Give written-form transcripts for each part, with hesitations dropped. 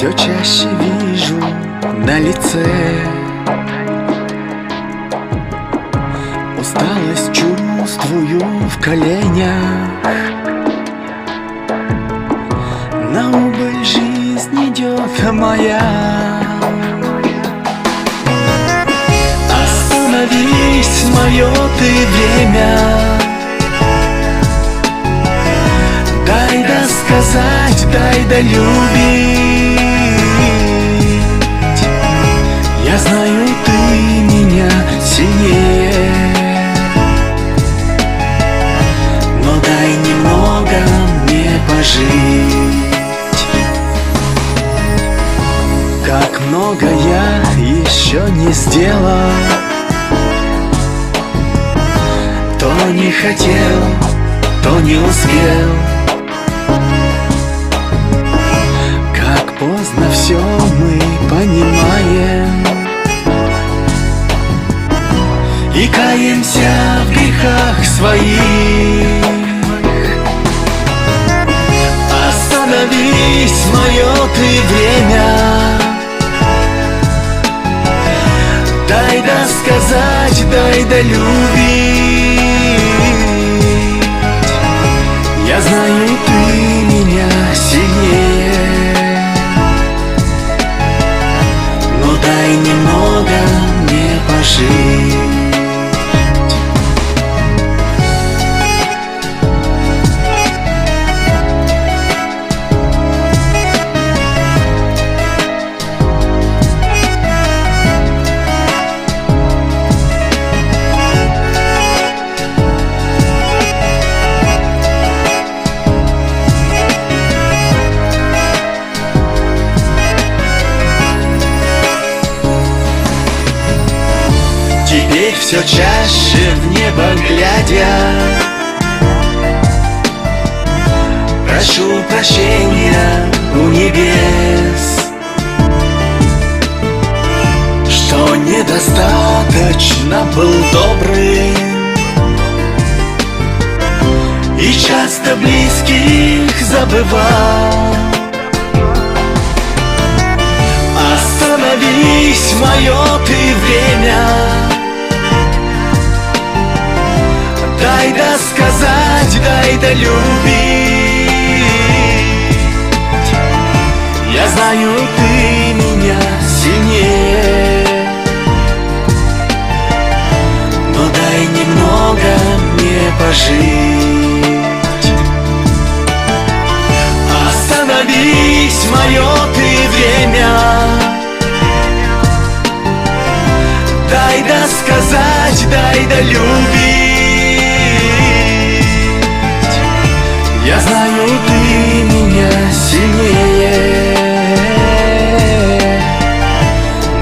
все чаще вижу на лице. Усталость чувствую в коленях. На убыль жизнь идет моя. Остановись, мое ты время. Дай досказать, дай долюбить. Я знаю, ты меня сильнее, но дай немного мне пожить. Как много я еще не сделал, то не хотел, то не успел. Как поздно все мы понимаем и каемся в грехах своих. Остановись, мое ты время. Дай досказать, дай долюбить. Я знаю, ты меня сильнее, но дай немного мне пожить. Теперь все чаще в небо глядя, прошу прощения у небес, что недостаточно был добрым и часто близких забывал. Остановись, мое ты время. Дай досказать, дай долюбить. Я знаю, ты меня сильнее, но дай немного мне пожить. Остановись, мое ты время. Дай досказать, дай долюбить. Я знаю, ты меня сильнее,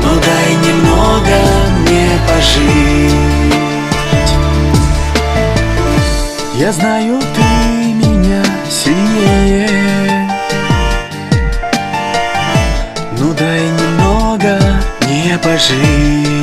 но дай немного мне пожить. Я знаю, ты меня сильнее, но дай немного мне пожить.